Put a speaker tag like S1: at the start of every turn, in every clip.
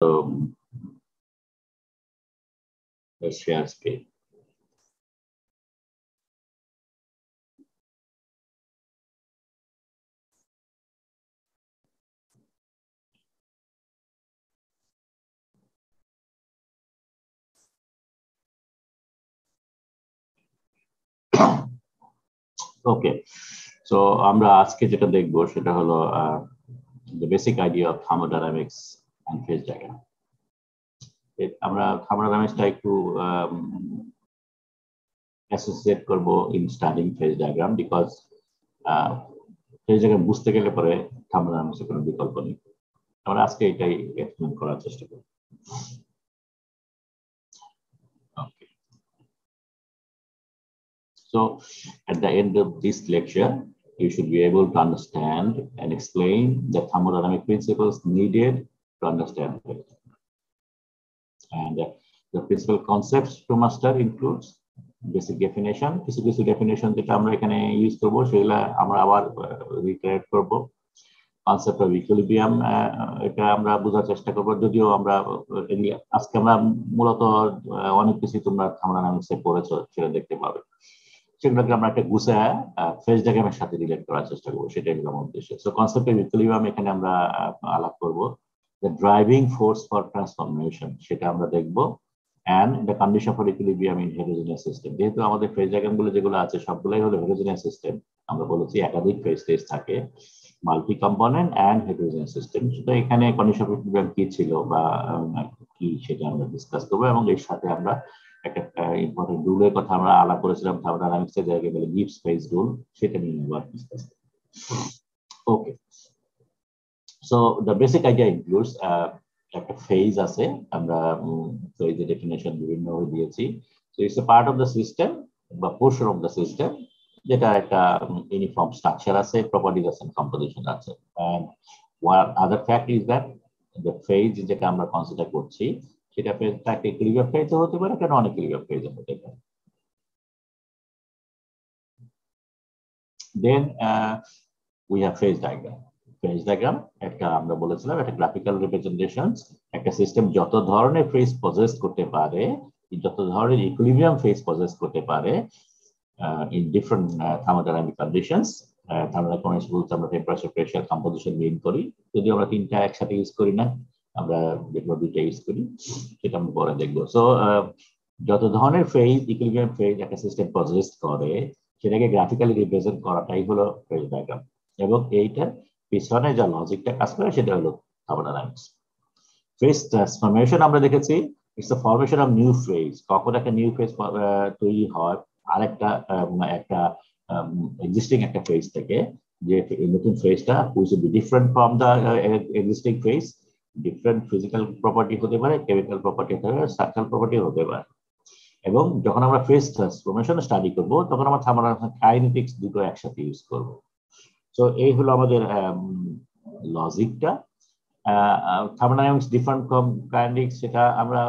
S1: So let's share screen. Okay, so আমরা আজকে যেটা দেখবো সেটা হলো the basic idea of thermodynamics and phase diagram. আমরা thermodynamicsটা একটু associate করব in studying phase diagram because phase diagram বুঝতে গেলে পরে thermodynamics এর কোনো বিকল্প নেই। আমরা আজকে এটাই এক্সপ্লেন করার চেষ্টা করব। Okay. So at the end of this lecture, you should be able to understand and explain the thermodynamic principles needed to understand it. And the principal concepts to master includes basic definition, কিছু definition যেটা আমরা এখানে use করব সেগুলা আমরা আবার reiterate করব। Concept of equilibrium এটা আমরা বোঝার চেষ্টা করব, যদিও আমরা আজকে আমরা মূলত অনেক কিছু তোমরা থার্মোডাইনামিক্সে পড়েছো সেটা দেখতে পাবে, সেগুলোকে আমরা একটা গুছায় ফেজ ডায়াগ্রামের সাথে রিলেট করার চেষ্টা করবো, সেটাই হলো আমার উদ্দেশ্য। সো কনসেপ্ট অফ ইকুইলিব্রিয়াম এখানে আমরা আলাপ করব, the driving force for transformation সেটা আমরা দেখবো, and the condition for equilibrium in heterogeneous system. যেহেতু আমাদের ফেজ ডায়াগ্রামগুলো যেগুলো আছে সবগুলাই হলো heterogeneous system, আমরা বলেছি একাধিক ফেজ স্টেজ থাকে, multi component and heterogeneous system। তো এখানে কন্ডিশন ফর ইকুইলিব্রিয়াম কি ছিল বা কি সেটা আমরা ডিসকাস করব, এবং এর সাথে আমরা একটা ইম্পর্টেন্ট রুলের কথা আমরা আলাপ করেছিলাম থার্মোডাইনামিক্সের জায়গায় বলে গিবস ফেজ রুল, সেটা নিয়ে আবার ডিসকাস করব। Okay, so the basic idea includes একটা ফেজ আছে, আমরা ফেজের ডেফিনেশন বিভিন্ন হয়ে দিয়েছি। So it's a part of the system বা পোর্শন অফ দ্য সিস্টেম, যেটা একটা ইউনিফর্ম স্ট্রাকচার আছে, প্রপার্টিজ আছে, কম্পোজিশন আছে। And one other fact is that the phase যেটা আমরা কনসিডার করছি সেটা ফেজটা একটা ইকুইলিব্রিয়াম ফেজ হতে পারে, একটা নন ইকুইলিব্রিয়াম ফেজ হতে পারে। Then we have phase diagram. Phase diagram একটা আমরা বলেছিলাম একটা গ্রাফিক্যাল রিপ্রেজেন্টেশন, একটা সিস্টেম যত ধরনের ফেজ পজেস করতে পারে, যত ধরনের ইকুইলিব্রিয়াম ফেজ পজেস করতে পারে in different thermodynamic conditions. Thermodynamics বলতে আমরা টেম্পারেচার, প্রেসার, কম্পোজিশন মেইন করি, যদিও আমরা তিনটা একসাথে ইউজ করি না, আমরা যেগুলো দুইটা ইউজ করি সেটা আমরা পরে দেখবো। সো যত ধরনের ফেজ ইকুইলিব্রিয়াম ফেজ একটা সিস্টেম পজেস করে সেটাকে গ্রাফিক্যালি রিপ্রেজেন্ট করাটাই হলো ফেজ ডায়াগ্রাম, এবং এইটার পিছনে যা লজিকটা কাজ করে সেটা হলো থার্মোডাইনামিক্স। ফেজ ট্রান্সফরমেশন আমরা দেখেছি, it's the formation of new phase. কখন একটা নিউ ফেজ তৈরি হয় আরেকটা একটা এক্সিস্টিং একটা ফেজ থেকে, যে নতুন ফেজটা which will be different from the existing phase, different physical property হতে পারে, কেমিক্যাল প্রপার্টি হতে পারে, স্ট্রাকচারাল প্রপার্টি হতে পারে। এবং যখন আমরা ফেজ ট্রান্সফরমেশন স্টাডি করব তখন আমরা থার্মোডাইনামিক্স কাইনেটিক্স দুটো একসাথে ইউজ করব। সো এই হলো আমাদের লজিকটা। থার্মোডাইনামিক্স ডিফারেন্ট ফ্রম কাইনেটিক্স সেটা আমরা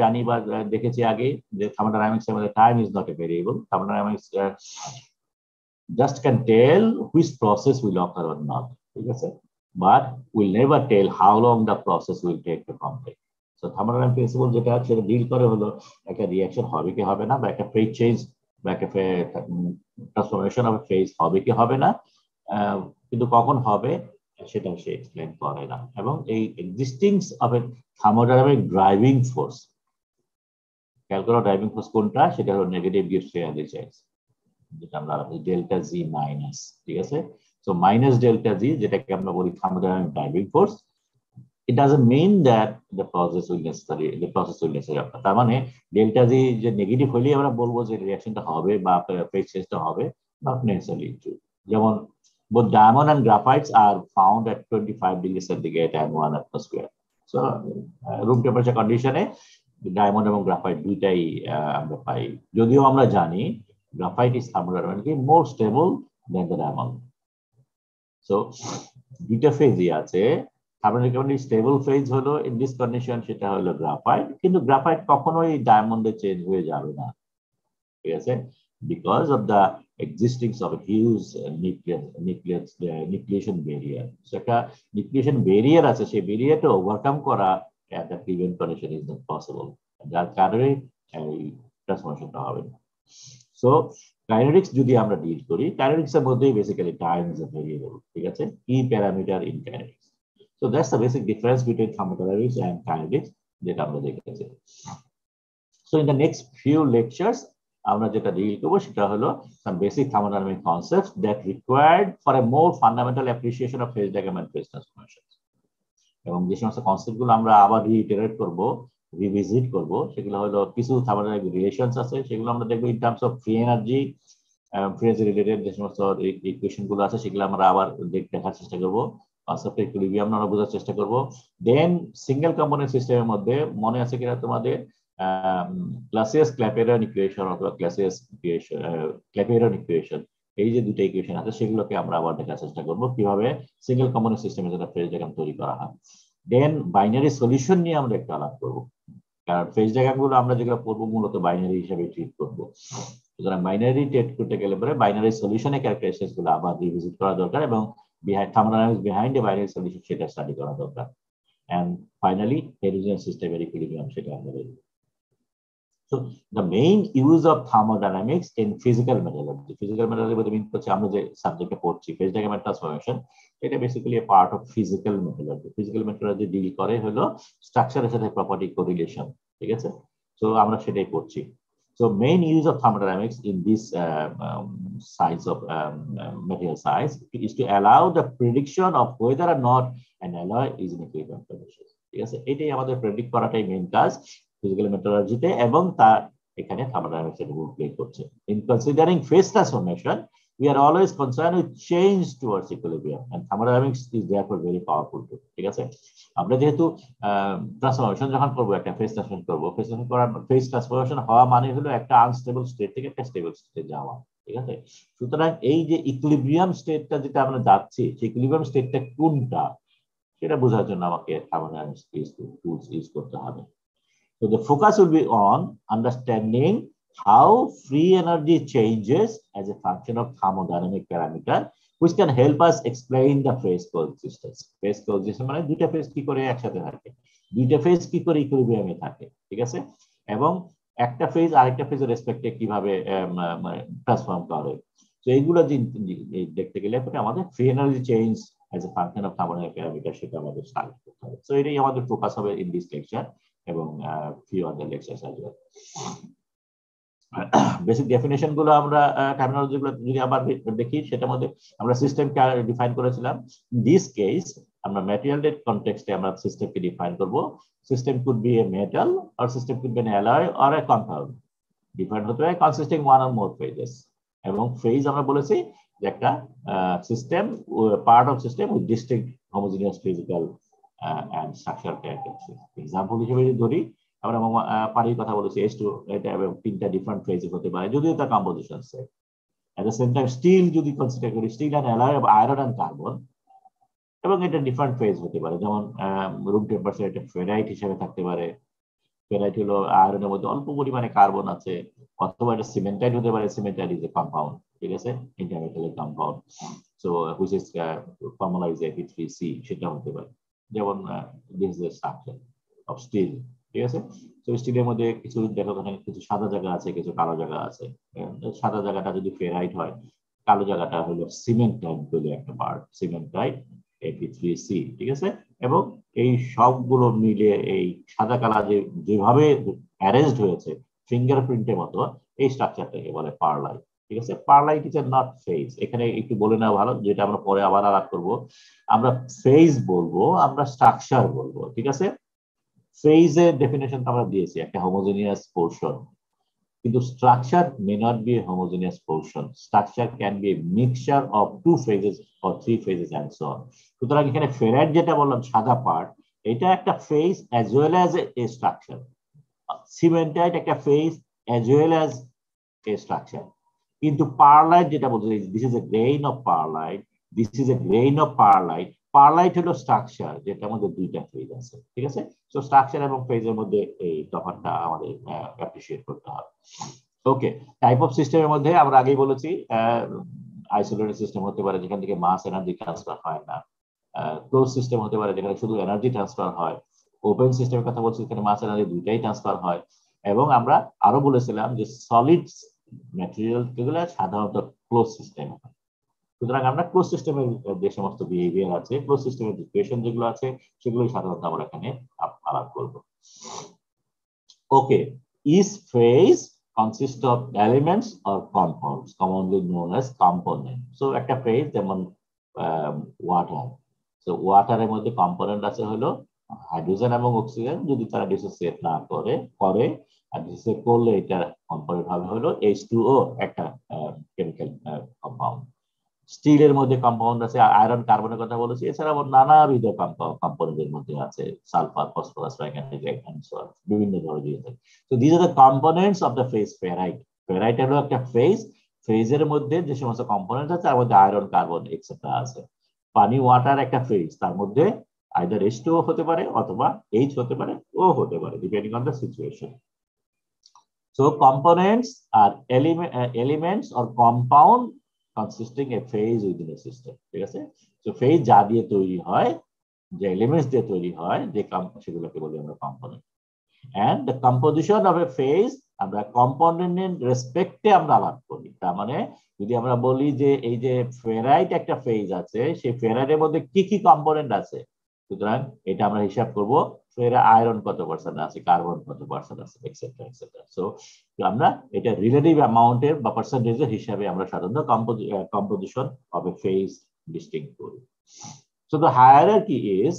S1: জানি বা দেখেছি আগে, যে থার্মোডাইনামিক্স এর মধ্যে time is not a variable. Thermodynamics just can tell which process will occur or not, ঠিক আছে, but will never tell how long the process will take to complete. So thermodynamic principle যেটা সেটা deal করে হলো একটা reaction হবে কি হবে না, বা একটা ফেজ চেঞ্জ বা একটা ট্রান্সফরমেশন অফ ফেজ হবে কি হবে না, কিন্তু কখন হবে সেটা সে এক্সপ্লেন করে না। এবং এই existing of A thermodynamic driving force, খেয়াল করো ড্রাইভিং ফোর্স কোনটা, সেটা হলো নেগেটিভ গিভস এনার্জি, যেটা আমরা ডেল্টা জি মাইনাস, ঠিক আছে। সো মাইনাস ডেল্টা জি যেটাকে আমরা বলি thermodynamic driving force, it doesn't mean that the process will necessarily occur. তার মানে ডেল্টা জি যে নেগেটিভ হলেই আমরা বলবো যে রিঅ্যাকশনটা হবে বা ফেজ চেঞ্জটা হবে, নট নেসেসারিলি ট্রু। যেমন both diamond and graphites are found at 25 degrees centigrade and 1 atmosphere. So room temperature কন্ডিশনে ডায়মন্ড এবং গ্রাফাইট দুইটাই আমরা পাই, যদিও আমরা জানি graphite is thermodynamically more stable than the diamond. So দুইটা ফেজই আছে, থার্মোডাইনামিক্যালি স্টেবল ফেজ হলো ইন দিস কন্ডিশন সেটা হলো গ্রাফাইট, কিন্তু গ্রাফাইট কখনোই ডায়মন্ডে চেঞ্জ হয়ে যাবে না, ঠিক আছে, because of the existence of a huge nucleation barrier. So একটা নিউক্লিয়েশন ব্যারিয়ার আছে, সেই ব্যারিয়ারটা ওভারকাম করা the prevent condition is not possible, যার কারণে এই ট্রান্সফরমেশনটা হবে না। সো কাইনেটিক্স যদি আমরা ডিল করি, কাইনেটিক্স এর মধ্যে basically time is a variable, ঠিক আছে, কি parameter in kinetics. So that's the basic difference between thermodynamics and kinetics, যেটা আমরা দেখেছি। So in the next few lectures আমরা যেটা ডিল করবো সেটা হলো some basic thermodynamic concepts that required for a more fundamental appreciation of phase diagram and phase transformations. এবং যে সমস্ত কনসেপ্ট গুলো আমরা আবার রিইটারেট করব, রিভিজিট করব, সেগুলো হলো কিছু থার্মোডাইনামিক রিলেশনস আছে, সেগুলো আমরা দেখবো in terms of free energy, free energy related যে সমস্ত ইকুয়েশন গুলো আছে সেগুলো আমরা আবার দেখার চেষ্টা করব, কনসেপ্ট ইকুইলিব্রিয়াম আমরা বোঝার চেষ্টা করব। দেন সিঙ্গেল কম্পোনেন্ট সিস্টেমের মধ্যে মনে আছে কিনা তোমাদের ক্লাসিয়াস-ক্ল্যাপেরন ইকুয়েশন অথবা ক্ল্যাপেরন ইকুয়েশন, এই যে দুটো ইকুয়েশন আছে সেগুলোকে আমরা আবার দেখার চেষ্টা করব কিভাবে সিঙ্গেল কম্পোনেন্ট সিস্টেমের জন্য ফেজ ডায়াগ্রাম তৈরি করা হয়। দেন বাইনারি সলিউশন নিয়ে আমরা একটু আলাপ করব, কারণ ফেজ ডায়াগ্রাম গুলো আমরা যেগুলো পড়বো মূলত বাইনারি হিসেবে ট্রিট করব। সুতরাং বাইনারি ট্রিট করতে গেলে পরে বাইনারি সলিউশনের ক্যারেক্টারিস্টিক্স গুলো আবার রিভিজিট করা দরকার এবং থার্মোডাইনামিক্স বিহাইন্ড এ বাইনারি সলিউশন সেটা স্টাডি করা দরকার। এন্ড ফাইনালি হেটেরোজেনাস সিস্টেমের ইকুইলিব্রিয়াম সেটা আমরা দেখব। So the main use of thermodynamics in physical metallurgy. Physical metallurgy means হচ্ছে আমরা যে সাবজেক্টে পড়ছি ফেজ ডায়াগ্রাম এন্ড ট্রান্সফরমেশন, এটা basically a part of physical metallurgy. Physical metallurgy deal করে হলো স্ট্রাকচারের সাথে প্রপার্টি কোরিলেশন, ঠিক আছে। সো আমরা সেটাই পড়ছি। So main use of thermodynamics in this science of material science is to allow the prediction of whether or not an alloy is in equilibrium condition, ঠিক আছে। এটাই আমাদের প্রেডিক্ট করাটাই মেইন কাজ ফিজিক্যাল মেটালজিতে, এবং তার এখানে থার্মোডাইনামিক্স এর রোল প্লে করছে। In considering phase transformation we are always concerned with change towards equilibrium and thermodynamics is therefore very powerful too, ঠিক আছে। আমরা যেহেতু ট্রান্সফরমেশন যখন করব, একটা ফেজ ট্রান্সফরমেশন করব, ফেজ ট্রান্সফরমেশন হওয়া মানে হলো একটা আনস্টেবল স্টেট থেকে একটা স্টেবল স্টেটে যাওয়া, ঠিক আছে। সুতরাং এই যে ইকুইলিব্রিয়াম স্টেটটা যেটা আমরা যাচ্ছি, সেই ইকুইলিব্রিয়াম স্টেটটা কোনটা সেটা বোঝার জন্য আমাকে থার্মোডাইনামিক্স টুলস ইউজ করতে হবে। So the focus will be on understanding how free energy changes as a function of thermodynamic parameter, which can help us explain the phase coexistence. Phase coexistence মানে দুইটা phase কি করে একসাথে থাকে, দুইটা phase কি করে ইকুইলিব্রিয়ামে থাকে, ঠিক আছে, এবং একটা ফেজ আরেকটা ফেজের রেসপেক্টে কিভাবে ট্রান্সফর্ম করে। তো এইগুলো দেখতে গেলে আমাদের free energy change as a function of thermodynamic parameter সেটা আমাদের স্টাডি করতে হবে। সো এটাই আমাদের ফোকাস হবে ইন দিস লেকচার এবং few other lectures as well. Basic definition গুলো আমরা টার্মিনোলজি গুলো যদি আবার দেখি, সেটার মধ্যে আমরা সিস্টেমকে ডিফাইন করেছিলাম। দিস কেস আমরা ম্যাটেরিয়ালের কনটেক্সটে আমরা সিস্টেমকে ডিফাইন করব। System could B A metal or system could be N alloy or a compound, define হতে হয় consisting one or more phases. এবং ফেজ আমরা বলেছি যে একটা system, part of system with distinct homogeneous physical and structural characteristics. Example হিসেবে যদি ধরি, আমরা পানির কথা বলেছি, H2 এটা তিনটা ডিফারেন্ট ফেজ হতে পারে যদিও তার composition same. At the same time steel যদি কনসিডার করি, steel and alloy of iron and carbon, এবং এটা ডিফারেন্ট ফেজ হতে পারে, যেমন রুম টেম্পারেচার এটা ফেরাইট হিসেবে থাকতে পারে। ফেরাইট হলো আয়রনের মধ্যে অল্প পরিমাণে কার্বন আছে, অথবা এটা সিমেন্টাইট হতে পারে। সিমেন্টাইট ইজ এ কম্পাউন্ড, ঠিক আছে, intermetallic compound. So which is formalise Fe3C, সেটা হতে পারে। যেমন this is the structure of steel, ঠিক আছে। তো স্টিলের মধ্যে কিছু দেখা যায় কিছু সাদা জায়গা আছে, কিছু কালো জায়গা আছে। সাদা জায়গাটা যদি ফেরাইট হয়, কালো জায়গাটা হলো সিমেন্টাইট বলে একটা পার্ট, সিমেন্টাইট Fe3C, ঠিক আছে। এবং এই সবগুলো মিলে এই সাদা কালা যেভাবে অ্যারেঞ্জড হয়েছে ফিঙ্গারপ্রিন্টের মতো, এই স্ট্রাকচারটাকে বলে পারলাইট, ঠিক আছে। Perlite is not phase. এখানে একটু বলে নেওয়া ভালো, যেটা আমরা পরে আবার আলাপ করবো। আমরা ফেজ বলবো, আমরা স্ট্রাকচার বলবো, ঠিক আছে। ফেজের ডেফিনেশন আমরা দিয়েছি, একটা হোমোজেনিয়াস পোর্শন, কিন্তু structure may not be a homogeneous portion. Structure can be a mixture of two phases or three phases and so on. সুতরাং এখানে ফেরাইট যেটা বললাম সাদা পার্ট, এটা একটা phase as well as a structure. Cementite একটা phase as well as a structure. কিন্তু pearlite যেটা বলতে, this is a grain of pearlite, this is a grain of pearlite. Pearlite হলো স্ট্রাকচার যেটার মধ্যে দুইটা ফেজ আছে, ঠিক আছে। সো স্ট্রাকচার এবং ফেজের মধ্যে এই তফাৎটা আমাদের অ্যাপ্রিশিয়েট করতে হবে। ওকে, টাইপ অফ সিস্টেমের মধ্যে আমরা আগেই বলেছি আইসোলেটেড সিস্টেম হতে পারে যেখান থেকে মাস এনার্জি ট্রান্সফার হয় না। ক্লোজ সিস্টেম হতে পারে যেখানে শুধু এনার্জি ট্রান্সফার হয়। ওপেন সিস্টেমের কথা বলছি, এখানে মাস এনার্জি দুইটাই ট্রান্সফার হয়। এবং আমরা আরো বলেছিলাম যে সলিড ম্যাটেরিয়াল যেগুলো সাধারণত ক্লোজ সিস্টেম। সুতরাং আমরা ক্লোজ সিস্টেমের যে সমস্ত বিহেভিয়ার আছে, ক্লোজ সিস্টেমের ইকুয়েশন যেগুলো আছে, সেগুলোই সাধারণত আমরা এখানে আলাপ করব। Okay, each phase consist of elements or compounds commonly known as component. So একটা ফেজ যেমন ওয়াটার, তো ওয়াটারের মধ্যে কম্পোনেন্ট আছে হলো হাইড্রোজেন এবং অক্সিজেন। যদি তারা ডিসোসিয়েট না করে আর ডিসোসিয়েট করলে এটা কম্পোনেন্ট হবে হলো H2O, একটা কেমিক্যাল কম্পাউন্ড। স্টিলের মধ্যে কম্পাউন্ড আছে, আয়রন কার্বনের কথা বলেছি, এছাড়াও নানাবিধ কম্পোনেন্টের মধ্যে আছে সালফার, ফসফরাস, বিভিন্ন ধরনের। তো this are the components of the phase ferrite. Ferrite হলো একটা ফেজ, ফেজের মধ্যে যে সমস্ত কম্পোনেন্ট আছে তার মধ্যে আয়রন, কার্বন এক্সেট্রা আছে। পানি, ওয়াটার একটা ফেজ, তার মধ্যে আইদার H2O হতে পারে অথবা H হতে পারে, O হতে পারে, depending on the situation. So components are elements or compound consisting a phase within a system. ঠিক আছে? So phase যা দিয়ে তৈরি হয়, যে এলিমেন্টস দিয়ে তৈরি হয়, যে সেগুলোকে বলি আমরা component. And the composition of a phase আমরা কম্পোনেন্ট রেসপেক্টে আমরা আলাপ করি। তার মানে যদি আমরা বলি যে এই যে ফেরাইট একটা ফেজ আছে, সেই ফেরাইটের মধ্যে কি কি কম্পোনেন্ট আছে, সুতরাং এটা আমরা হিসাব করব আয়রন কত পার্সেন্ট আছে, কার্বন কত পার্সেন্ট আছে, এক্সেট্রা এক্সেট্রা। সো আমরা এটা রিলেটিভ অ্যামাউন্টের বা পার্সেন্টেজের হিসাবে আমরা সাধারণত composition of A phase distinct করি। সো দ্য হায়ারার্কি ইজ,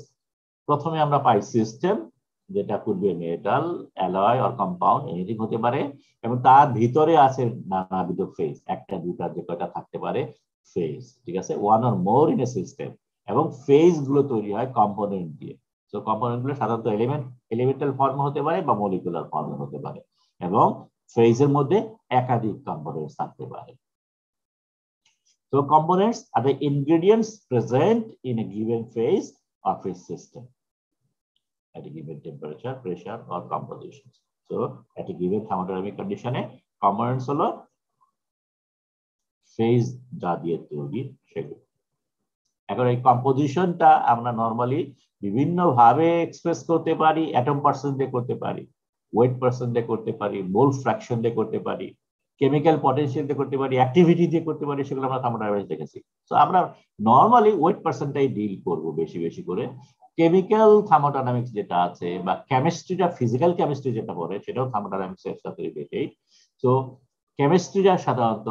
S1: প্রথমে আমরা পাই সিস্টেম, যেটা could be metal, alloy or compound, anything হতে পারে, এবং তার ভিতরে আছে নানাবিধ ফেজ, একটা দুটা যে কয়টা থাকতে পারে ফেজ। ঠিক আছে, one or more in a system. এবং ফেজ গুলো তৈরি হয় কম্পোনেন্ট দিয়ে। তো কম্পোনেন্ট গুলো সাধারণত এলিমেন্টাল ফর্ম হতে পারে বা মলিকুলার ফর্ম হতে পারে, এবং ফেজের মধ্যে একাধিক কম্পোনেন্টস থাকতে পারে। So components are the ingredients present in a given phase of a system at a given temperature, pressure or composition. So at a given thermodynamic condition, components হলো phase যা দিয়ে তৈরি সেগুলো। এখন এই কম্পোজিশনটা আমরা নরমালি বিভিন্ন ভাবে এক্সপ্রেস করতে পারি। অ্যাটম পার্সেন্ট দিয়ে করতে পারি, ওয়েট পার্সেন্ট দিয়ে করতে পারি, মোল ফ্র্যাকশন দিয়ে করতে পারি, কেমিক্যাল পটেনশিয়াল দিয়ে করতে পারি, অ্যাক্টিভিটি দিয়ে করতে পারি, সেগুলো আমরা থার্মোডাইনামিক্স দেখেছি। তো আমরা নরমালি ওয়েট পার্সেন্টটাই ডিল করব বেশি বেশি করে। কেমিক্যাল থার্মোডাইনামিক্স যেটা আছে বা কেমিস্ট্রিটা, ফিজিক্যাল কেমিস্ট্রি যেটা পড়ে, সেটাও থার্মোডাইনামিক্স এর সাথে রিলেটেড। তো কেমিস্ট্রিটা সাধারণত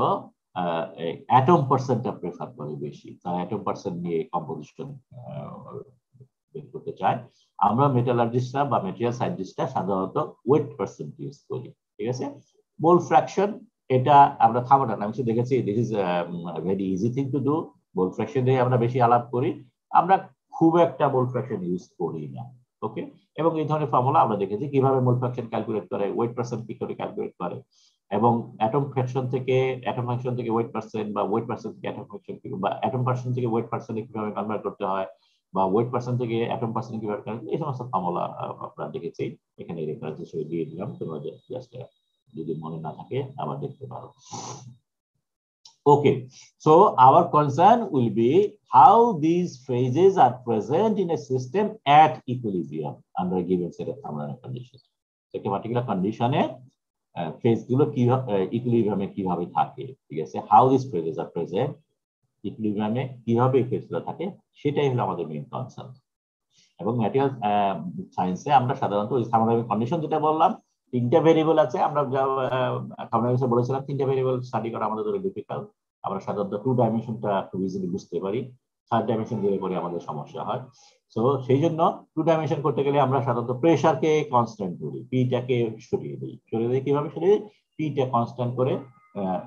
S1: অ্যাটম পার্সেন্টটা প্রেফার করে বেশি, তারা অ্যাটম পার্সেন্ট নিয়ে কম্পোজিশন বের করতে চায়। আমরা মেটালার্জিস্টরা বা মেটেরিয়াল সায়েন্টিস্টরা সাধারণত ওয়েট পার্সেন্ট ইউজ করি। ঠিক আছে, মোল ফ্র্যাকশন এটা আমরা থার্মোডাইনামিক্সে দেখেছি, this is very easy thing to do. Mole fraction দিয়ে আমরা বেশি আলাপ করি, আমরা খুব একটা মোল ফ্র্যাকশন ইউজ করি না। ওকে, এবং এই ধরনের ফর্মুলা আমরা দেখেছি কিভাবে মোল ফ্র্যাকশন ক্যালকুলেট করে, ওয়েট পার্সেন্ট কি করে ক্যালকুলেট করে, এবং অ্যাটম ফ্র্যাকশন থেকে ওয়েট পার্সেন্ট, বা ওয়েট পার্সেন্ট থেকে অ্যাটম ফ্র্যাকশন, বা অ্যাটম পার্সেন্ট থেকে ওয়েট পার্সেন্টে কিভাবে কনভার্ট করতে হয়, বা ওয়েট পার্সেন্ট থেকে অ্যাটম পার্সেন্ট কিভাবে কনভার্ট, এই সমস্ত ফর্মুলা আমরা দেখেছি। এখানে রেফারেন্স হিসেবে দিয়ে দিলাম, তোমরা জাস্ট যদি মনে না থাকে আবার দেখতে পারো। Okay, so our concern will be how these phases are present in a system at equilibrium under a given set of thermodynamic conditions. So একটা particular condition এ ফেজ গুলো কিভাবে ইকুইলিব্রিয়ামে কিভাবে থাকে, ঠিক আছে, how these phases are present ইকুইলিব্রিয়ামে কিভাবে এই ফেজগুলো থাকে, সেটাই হলো আমাদের মেইন কনসার্ন। এবং ম্যাটেরিয়াল সায়েন্সে আমরা সাধারণত ওই থার্মোডাইনামিক কন্ডিশন যেটা বললাম, তিনটা ভেরিয়েবল আছে। আমরা থার্মোডাইনামিক্সে বলেছিলাম তিনটা ভেরিয়েবল স্টাডি করা আমাদের জন্য ডিফিকাল্ট। আমরা সাধারণত 2 ডাইমেনশনটা খুব ইজিলি বুঝতে পারি, 3rd ডাইমেনশন দিলে পরে আমাদের সমস্যা হয়। সো সেই জন্য 2 ডাইমেনশন করতে গেলে আমরা সাধারণত প্রেসারকে কনস্ট্যান্ট করি, পিটাকে সরিয়ে দিই। কিভাবে সরিয়ে দিই? পিটা কনস্ট্যান্ট করে,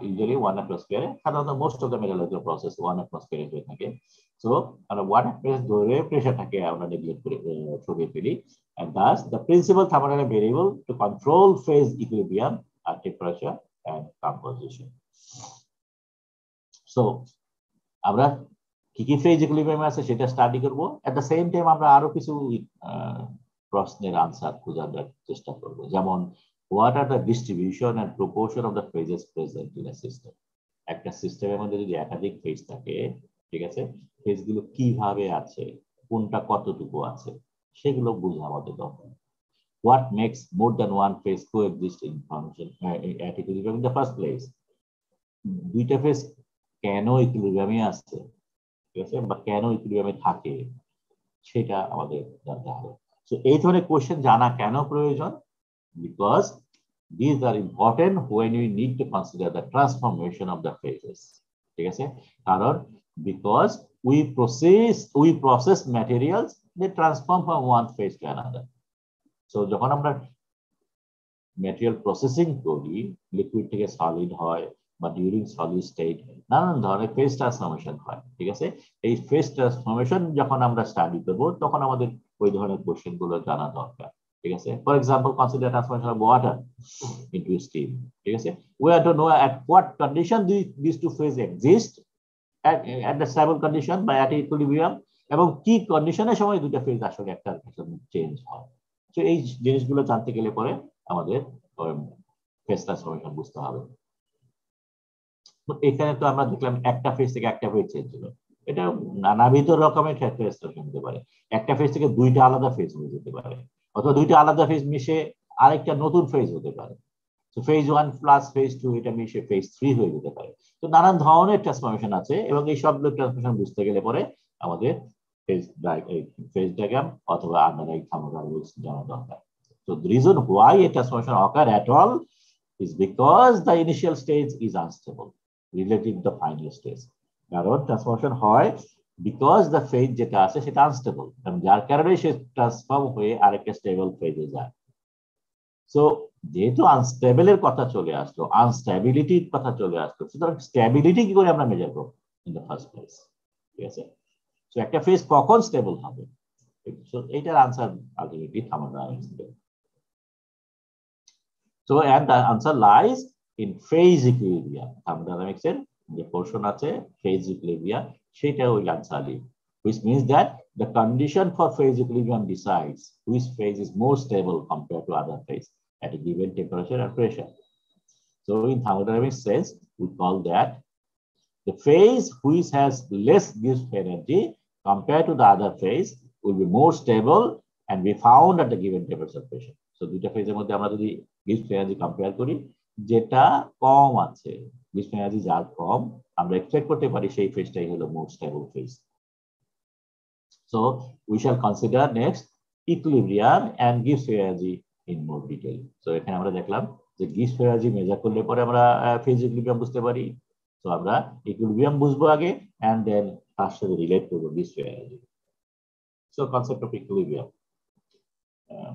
S1: ইউজুয়ালি 1 অ্যাটমসফিয়ারে, সাধারণত most of the metallurgical process 1 অ্যাটমসফিয়ারে হয়ে থাকে। সো আমরা 1 অ্যাটমসফিয়ার ধরে প্রেসারটাকে আমরা নেগলেক্ট করে সরিয়ে ফেলি। And thus the principal thermodynamic variable to control phase equilibrium are temperature and composition. So আমরা কি কি ফেজ ইকুইলিব্রিয়াম আছে সেটা স্টাডি করব। এট দ্য সেম টাইম আমরা আরো কিছু প্রশ্নের আনসার খোঁজার চেষ্টা করব, যেমন what are the distribution and proportion of the phases present in a system. একটা সিস্টেমের মধ্যে যদি একাধিক ফেজ থাকে, ঠিক আছে, ফেজগুলো কিভাবে আছে, কোনটা কতটুকু আছে, সেগুলো বোঝা আমাদের দরকার। What makes more than one phase coexist in function at equilibrium in the first place? দুইটা ফেজ কেন ইকুইলিব্রিয়ামে আসছে, ঠিক আছে, বা কেন ইকুইলিব্রিয়ামে থাকে সেটা আমাদের জানতে হবে। সো এই ধরনের কোশ্চেন জানা কেন প্রয়োজন? Because these are important when we need to consider the transformation of the phases, ঠিক আছে, কারণ because we process materials, they transform from one phase to another. So যখন আমরা ম্যাটেরিয়াল প্রসেসিং করি, লিকুইড থেকে সলিড হয় বা ডিউরিং সলিড স্টেট নানান ধরনের ফেজ ট্রান্সফরমেশন হয়, ঠিক আছে। এই ফেজ ট্রান্সফরমেশন যখন আমরা স্টাডি করবো তখন আমাদের ওই ধরনের কোশ্চেন গুলো জানা দরকার, ঠিক আছে। For example, consider transformation of water into steam, ঠিক আছে। We have to know at what condition these two phases exist at the stable condition by at equilibrium, এবং কি কন্ডিশনের সময় দুটো ফেজ আসলে একটা চেঞ্জ হয়। তো এই জিনিসগুলো জানতে গেলে পরে আমাদের ফেজ ট্রান্সফরমেশন বুঝতে হবে। এখানে তো আমরা দেখলাম একটা ফেজ থেকে একটা ফেজ চেঞ্জ হলো, এটা নানাবিধ রকমের ফেজ ট্রান্সফরমেশন হতে পারে। একটা ফেজ থেকে দুইটা আলাদা ফেজ হয়ে যেতে পারে, অথবা দুইটা আলাদা ফেজ মিশে আরেকটা নতুন ফেজ হতে পারে। তো ফেজ 1 প্লাস ফেজ 2 এটা মিশে ফেজ 3 হয়ে যেতে পারে। তো নানান ধরনের ট্রান্সফরমেশন আছে, এবং এই সবগুলো ট্রান্সফরমেশন বুঝতে গেলে পরে আমাদের ফেজ ডায়াগ্রাম অথবা আন্ডারলাইন থার্মোডাইনামিক্স জানা দরকার। So the reason why a transformation occur at all is because the initial stage is unstable relative to the final stage. কারণ ট্রান্সফরমেশন হয় বিকজ দ্য ফেজ যেটা আছে সেটা আনস্টেবল, এবং যার কারণে সে ট্রান্সফর্ম হয়ে আরেকটা স্টেবল ফেজে যায়। সো যেহেতু আনস্টেবলের কথা চলে আসলো, আনস্টেবিলিটির কথা চলে আসলো, সুতরাং স্টেবিলিটি কি করে আমরা মেজার করবো ইন দ্য ফার্স্ট প্লেস, ঠিক আছে। সো একটা ফেজ কখন স্টেবল হবে, এইটার আনসার আলটিমেটলি থার্মোডাইনামিক্স দেবে। So, and the answer lies in phase equilibrium. Thermodynamics এর যে পোরশন আছে phase equilibrium, সেটা ওই আনসার লিভ, which means that the condition for phase equilibrium decides which phase is more stable compared to other phase at a given temperature and pressure. So, in thermodynamics sense, we call that the phase which has less Gibbs energy compared to the other phase will be more stable and be found at the given temperature and pressure. So, দুইটা ফেজের মধ্যে আমরা যদি Gibbs energy compare করি, যেটা কম আছে, Gibbs energy যার কম, আমরা এক্সপেক্ট করতে পারি সেই ফেজটাই হলো মোর stable phase. So we shall consider next equilibrium and Gibbs energy in more detail. So এখানে আমরা দেখলাম যে Gibbs energy মেজার করলে পরে আমরা ফেজ ইকুইলিব্রিয়াম বুঝতে পারি। তো আমরা ইকুইলিব্রিয়াম বুঝবো আগে, and then তার সাথে রিলেট করবো Gibbs energy. So concept of equilibrium,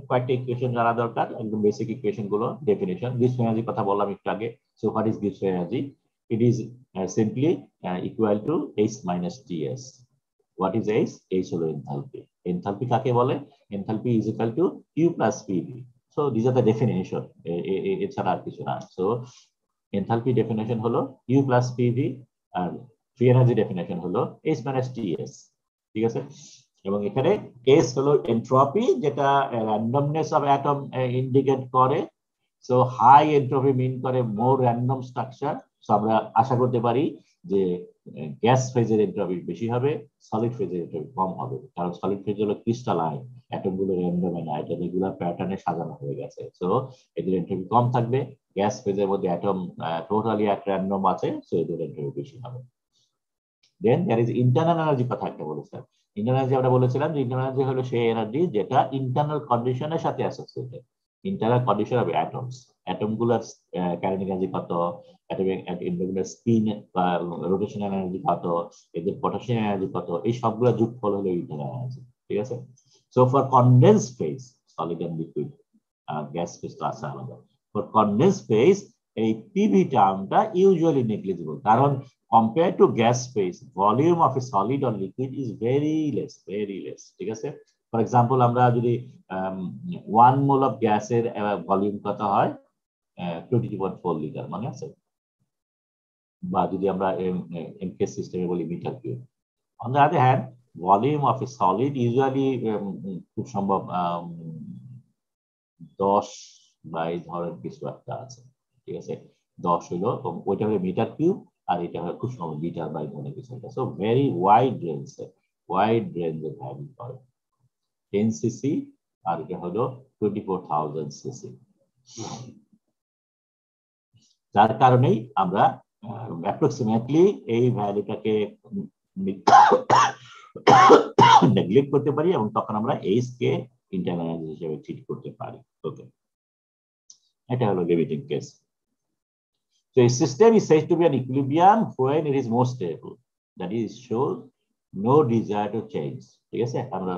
S1: কয়েকটা ইকুয়েশন জানা দরকার, একদম বেসিক ইকুয়েশন গুলো। ডেফিনিশন, Gibbs energy কথা বললাম একটু আগে। So what is Gibbs energy? It is simply equal to H minus Ts. What is H? H হলো এনথালপি। এনথালপি কাকে বলে? Enthalpy is equal to U plus PV. So these are the definition, এছাড়া আর কিছু না। So enthalpy definition হলো U plus PV, আর free energy definition হলো H minus Ts, ঠিক আছে। এবং এখানে এস হলো এন্ট্রপি, যেটা র্যান্ডমনেস অফ অ্যাটম ইন্ডিকেট করে। সো হাই এন্ট্রপি মিন করে মোর র্যান্ডম স্ট্রাকচার। সো আমরা আশা করতে পারি যে গ্যাস ফেজের এন্ট্রপি বেশি হবে, সলিড ফেজের এন্ট্রপি কম হবে, কারণ সলিড ফেজ হলো ক্রিস্টালাইন, অ্যাটম গুলো র্যান্ডম না, এটা রেগুলার প্যাটার্নে সাজানো হয়ে গেছে। সো এদের এন্ট্রপি কম থাকবে। গ্যাস ফেজের মধ্যে অ্যাটম টোটালি এক র্যান্ডম আছে, সো এদের এন্ট্রপি বেশি হবে। দেন দেয়ার ইজ ইন্টারনাল এনার্জি কথা একটা বলেছিলাম। ইন্টারনাল এনার্জি আমরা বলেছিলাম যে ইন্টারনাল এনার্জি হলো সেই এনার্জি যেটা ইন্টারনাল কন্ডিশনের সাথে associated. Internal condition of atoms, atom গুলোর কাইনেটিক এনার্জি কত, অ্যাটমিক স্পিন বা রোটেশন এনার্জি কত, এদের পটাশিয়াম এনার্জি কত, এই সবগুলো যোগফল হলো ইন্টারনাল এনার্জি, ঠিক আছে। So for condensed phase, solid and liquid, gas phase তো আছে আলাদা। ফর কনডেন্স ফেজ এই পিভি টার্মটা ইউজুয়ালি নেগলিজিবল, কারণ compared to gas phase, volume of a solid or liquid is very less, ঠিক আছে। ফর এক্সাম্পল, আমরা যদি 1 মোল অফ গ্যাসের ভলিউম কত হয় 22.4 লিটার, মনে আছে? বা যদি আমরা এমকেএস সিস্টেমে বলি meter cube. On the other hand, volume of a solid usually খুব সম্ভব 10 বা এই ধরনের কিছু একটা আছে, ঠিক আছে। 10 হলো, ওইটা হলো মিটার কিউব, আর এটা হয় খুব সম্ভব লিটার বাই ধরনের কিছু একটা। So very wide range vary করে। 10 সিসি আর এটা হলো 24,000 সিসি। যার কারণেই আমরা অ্যাপ্রক্সিমেটলি এই ভ্যালুটাকে নেগলেক্ট করতে পারি এবং তখন আমরা এইচ কে ইন্টারনাল এনার্জি হিসেবে ট্রিট করতে পারি। ওকে, এটা হলো limiting case. So a system is said to be an equilibrium when it is most stable. That is, shows no desire to change. ঠিক আছে, আমরা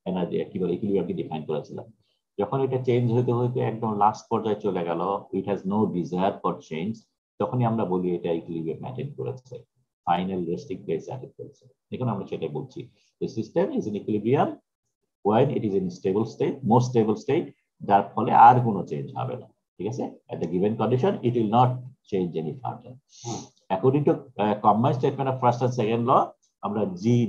S1: এনার্জি কি বলে ইকুইলিব্রিয়ামকে ডিফাইন করেছিলাম। যখন এটা চেঞ্জ হইতে হইতে একদম লাস্ট পর্যায়ে চলে গেল, it has no desire for change, তখনই আমরা বলি এটা ইকুইলিব্রিয়াম অ্যাটেইন করেছে, ফাইনাল রেস্টিং প্লেস অ্যাটেইন করেছে। এখন আমরা সেটাই বলছি, the system is in equilibrium when it is in stable state, most stable state, যার ফলে আর কোনো চেঞ্জ হবে না। ঠিক আছে, at the given condition it will not change any further. According to combined statement of first and second law, আমরা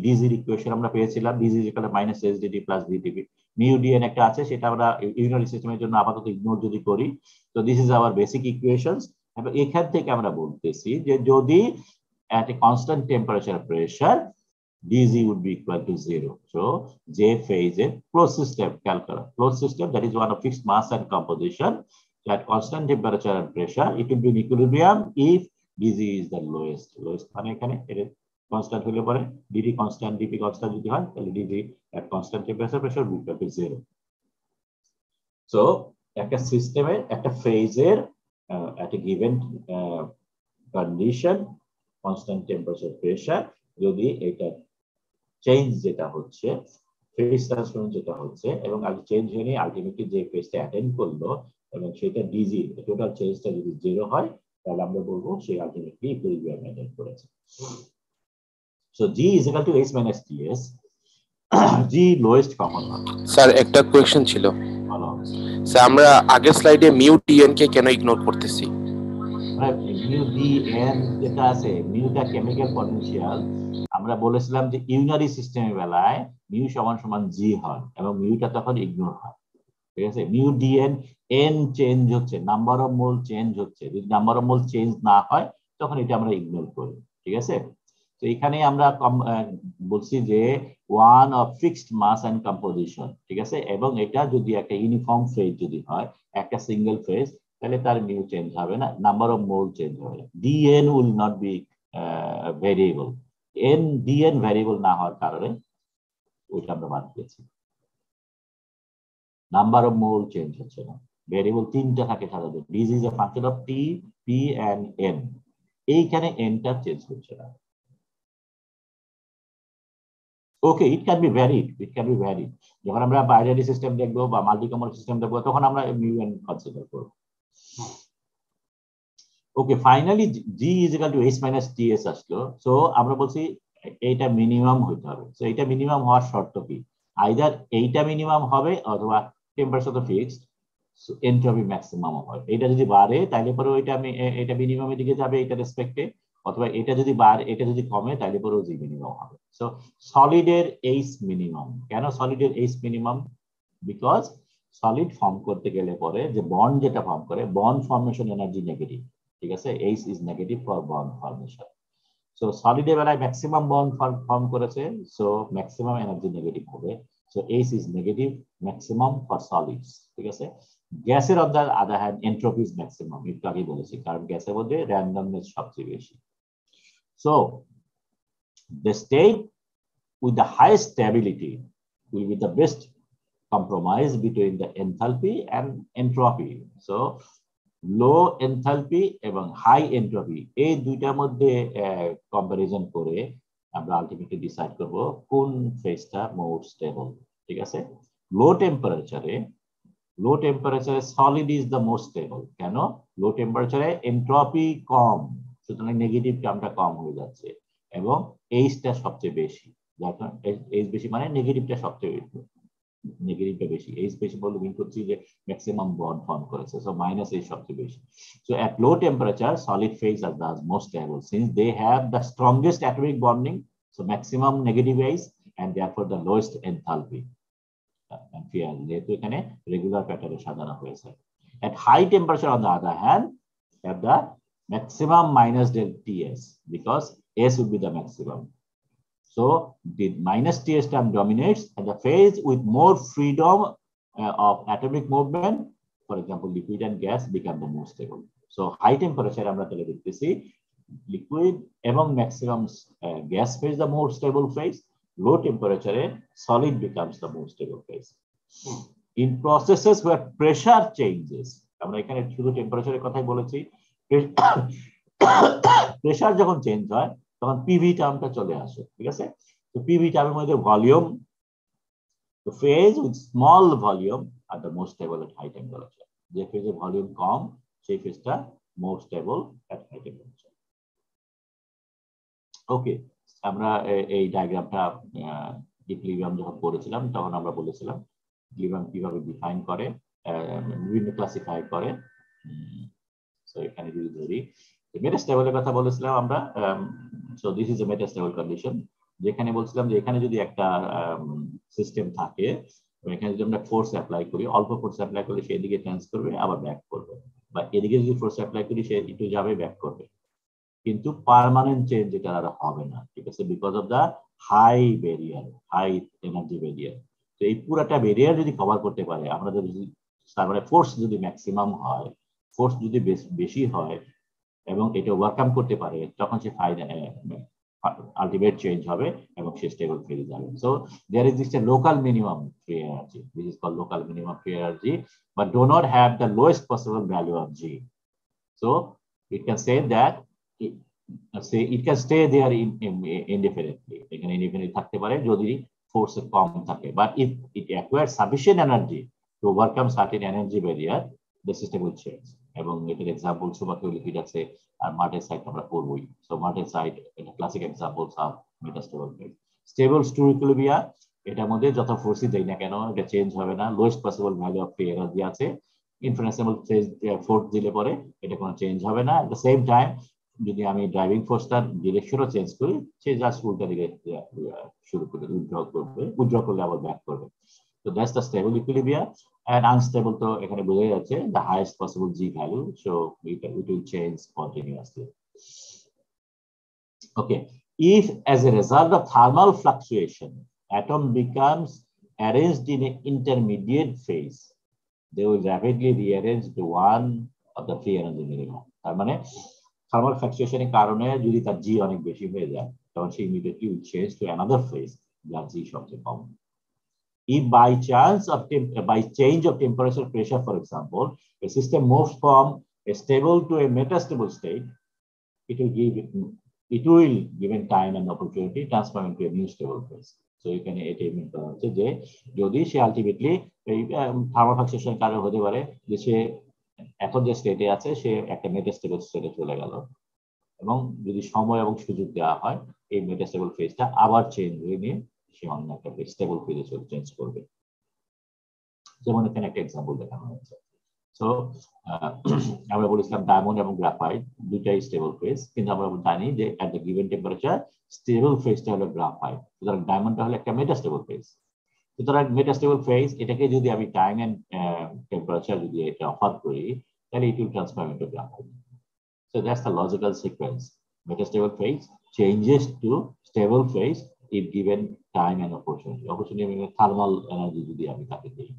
S1: dz equation আমরা পেয়েছিলাম, dz minus sdt plus dtp, mu dn একটা আছে, সেটা আমরা ইউনিটারি সিস্টেমের জন্য আপাতত ইগনোর যদি করি, তো this is our basic equations. এবং এখান থেকে আমরা বলতেছি যে যদি at a constant temperature pressure dz would be equal to 0. So J phase a closed system, calculate closed system, that is one of fixed mass and composition at constant temperature and pressure, it will be in equilibrium if dz is the lowest মানে এখানে constant হলে পরে dt constant dp constant যদি হয় তাহলে dz at constant temperature pressure will be equal to 0. So একটা সিস্টেমের একটা ফেজের at a given condition constant temperature pressure যদি এটা চেঞ্জ যেটা হচ্ছে, ফেজ ট্রান্সফরমেশন যেটা হচ্ছে, এবং আগে চেঞ্জ হয়নি আলটিমেটলি যে ফেজটা অ্যাটেন্ড করলো এবং সেটা ডিজি টোটাল চেঞ্জটা যদি 0 হয় তাহলে আমরা বলবো সে আলটিমেটলি ইকুইলিব্রিয়াম অ্যাটেন্ড করেছে। So G is equal to H minus T S. G lowest কখন হবে?
S2: স্যার একটা কোয়েশ্চেন ছিল, স্যার আমরা আগের স্লাইডে মিউ টিএন কে কেন ইগনোর করতেছি?
S1: মিউ ডিএন যেটা আছে, মিউটা কেমিক্যাল পটেনশিয়াল, আমরা বলেছিলাম যে ইউনারি সিস্টেমের বেলায় মিউ সমান সমান জি হয় এবং মিউটা তখন ইগনোর হয়। ঠিক আছে, মিউ ডিএন এন চেঞ্জ হচ্ছে, নাম্বার অফ মোল চেঞ্জ হচ্ছে, যদি নাম্বার অফ মোল চেঞ্জ না হয় তখন এটা আমরা ইগনোর করি। ঠিক আছে, তো এখানে আমরা বলছি যে one of fixed mass and composition. ঠিক আছে, এবং এটা যদি একটা ইউনিফর্ম ফেজ যদি হয়, একটা সিঙ্গেল ফেজ, তাহলে তার মিউ চেঞ্জ হবে না, নাম্বার অফ মোল চেঞ্জ হবে না। DN will not be variable, dN variable না হওয়ার কারণে ওইটা আমরা বাদ দিয়েছি। নাম্বার অফ মোল চেঞ্জ হচ্ছে না, ভ্যারিয়েবল তিনটা থাকে সাধারণত, this is a function of T, P and N, এইখানে এনটা চেঞ্জ হচ্ছে না। Okay, it can be varied, it can be varied. যখন আমরা বাইনারি সিস্টেম দেখবো বা মাল্টিকমন সিস্টেম দেখবো তখন আমরা মিউ এন কনসিডার করব। Okay, finally G is equal to H minus TS আসলো। সো আমরা বলছি এইটা মিনিমাম হইতে হবে। সো এইটা মিনিমাম হওয়ার শর্ত কি? আইদার এইটা মিনিমাম হবে অথবা টেম্পারেচার তো ফিক্সড, এনট্রপি ম্যাক্সিমাম হয়। এটা যদি বাড়ে তাহলে পরে ওইটা এটা মিনিমামের দিকে যাবে এটা রেসপেক্টে, অথবা এটা যদি বাড়ে এটা যদি কমে তাহলে পরেও জি মিনিমাম হবে। সো সলিডের এইচ মিনিমাম। কেন সলিডের H minimum? Because solid form করতে গেলে পরে যে বন্ড যেটা ফর্ম করে, বন্ড ফর্মেশন এনার্জি নেগেটিভ। ঠিক আছে, H is negative for bond formation. So সলিডের বেলায় ম্যাক্সিমাম বন্ড ফর্ম করেছে, সো ম্যাক্সিমাম এনার্জি নেগেটিভ হবে। So H is negative maximum for solids. ঠিক আছে, গ্যাসের on the other hand entropy is maximum, একটু আগে বলেছি, কারণ গ্যাসের মধ্যে র্যান্ডমনেস সবচেয়ে বেশি। So the state with the highest stability will be the best compromise between the enthalpy and entropy. So low enthalpy এবং হাই এন্ট্রপি এই দুইটার মধ্যে কম্পারিজন করে আমরা আলটিমেটলি ডিসাইড করব কোন ফেজটা মোর স্টেবল। ঠিক আছে, লো টেম্পারেচারে solid is the most stable. কেন? লো টেম্পারেচারে এন্ট্রপি কম, সুতরাং নেগেটিভ টার্মটা কম হয়ে যাচ্ছে এবং এইচটা সবচেয়ে বেশি। যখন এইচ বেশি মানে নেগেটিভটা সবচেয়ে নেগেটিভটা বেশি। এইচ বেশি বলতে মিন করছি যে ম্যাক্সিমাম বন্ড ফর্ম করেছে, সো মাইনাস এইচ সবচেয়ে বেশি। So at low temperature solid phase are the most stable since they have the strongest atomic bonding, so maximum negative H and therefore the lowest enthalpy. যেহেতু এখানে regular প্যাটার্নে সাজানো হয়েছে। At high temperature on the other hand have the maximum minus del Ts because S would be the maximum. So the minus TS term dominates, and the phase with more freedom of atomic movement, for example, liquid and gas, become the more stable. So high temperature আমরা তাহলে দেখতেছি liquid এবং maximum gas phase the more stable phase. Low temperature solid becomes the more stable phase. In processes where pressure changes, আমরা এখানে শুধু টেম্পারেচারের কথাই বলেছি, pressure যখন চেঞ্জ হয় তখন পিভি টার্মটা চলে আসে, ঠিক আছে? তো পিভি টার্মের মধ্যে volume, the phase with small volume are the most stable at high temperature. যে ফেজে ভলিউম কম সেই ফেজটা more stable at high temperature. ওকে, আমরা এই ডায়াগ্রামটা ইকুইলিব্রিয়াম যখন পড়েছিলাম তখন আমরা বলেছিলাম ইকুইলিব্রিয়াম কিভাবে ডিফাইন করে, বিভিন্ন ক্লাসিফাই করে। সো এখানে যদি ধরি মেটাস্টেবলের কথা বলেছিলাম আমরা, so this is a metastable condition, যেখানে বলছিলাম যে এখানে যদি একটা সিস্টেম থাকে, এখানে যদি আমরা ফোর্স অ্যাপ্লাই করি, অল্প ফোর্স অ্যাপ্লাই করলে সে এদিকে চেঞ্জ করবে আবার ব্যাক করবে, বা এদিকে যদি ফোর্স অ্যাপ্লাই করি সে একটু যাবে ব্যাক করবে, কিন্তু পার্মানেন্ট চেঞ্জ এটা আর হবে না, ঠিক আছে? Because of the high barrier, high energy barrier. তো এই পুরাটা ব্যারিয়ার যদি কভার করতে পারে, আমরা যদি তার মানে ফোর্স যদি ম্যাক্সিমাম হয়, ফোর্স যদি বেশি হয় এবং এটা ওভারকাম করতে পারে, তখন সে আলটিমেট চেঞ্জ হবে এবং সে স্টেবল ফেজে যাবে। So there is a local minimum free energy, this is called local minimum free energy, but do not have the lowest possible value of G. So it can say that it can stay there indefinitely, এখানে indefinitely থাকতে পারে যদি force কম থাকে, but if it acquires sufficient energy to overcome certain energy barrier, the system will change. এবং এটার example সুপারফ্লুইড liquid আছে, আর মার্টেসাইট আমরা পড়বই। So martensite এটা classic examples of metastable phase. Stable true equilibrium, এটার মধ্যে যত ফোর্সই দেই না কেন এটা চেঞ্জ হবে না, lowest possible value of free energy আছে, ইনফিনিটেসিমাল ফোর্স দিলে পরে এটা কোনো চেঞ্জ হবে না। এট দ্য সেম টাইম যদি আমি ড্রাইভিং ফোর্সটার ডিরেকশনও চেঞ্জ করি, সে জাস্ট উল্টা দিকে শুরু করে উইথড্র করলে আবার ব্যাক করবে। So that's the stable equilibrium. And unstable তো এখানে বোঝা যাচ্ছে the highest possible G value, so it will change continuously. Okay, if as a result of thermal fluctuation atom becomes arranged in an intermediate phase, they will rapidly rearrange to one of the free energy minimum. তার মানে thermal fluctuation এর কারণে যদি তার G অনেক বেশি হয়ে যায়, তখন সে immediately will change to another phase যার G সবচেয়ে কম। If by chance of by change of temperature pressure, for example, a system moves from a stable to a metastable state, it will given time and opportunity transform into a new stable phase. So you can mean যে যদি সে ultimately এই thermal fluctuation কারণে হতে পারে যে সে এখন যে স্টেটে আছে সে একটা মেটাস্টেবল স্টেটে চলে গেল, এবং যদি সময় এবং সুযোগ দেওয়া হয় এই মেটাস্টেবল ফেজটা আবার চেঞ্জ হয়ে নিয়ে সে অন্য একটা স্টেবল ফেজে চেঞ্জ করবে। যেমন এখানে একটা এক্সাম্পল দেখানো হয়েছে। সো আমরা বলেছিলাম ডায়মন্ড এবং গ্রাফাইট দুটাই স্টেবল ফেজ, কিন্তু আমরা জানি যে at the given temperature stable ফেজটা হলো গ্রাফাইট, সুতরাং ডায়মন্ডটা হলো একটা মেটাস্টেবল ফেজ। সুতরাং মেটাস্টেবল ফেজ এটাকে যদি আমি টাইম এন্ড টেম্পারেচার যদি এটা অফার করি, তাহলে it will transform into graphite. So that's the logical sequence. Metastable phase changes to stable phase if given time and opportunity. Opportunity means thermal energy যদি আমি তাকে দিই।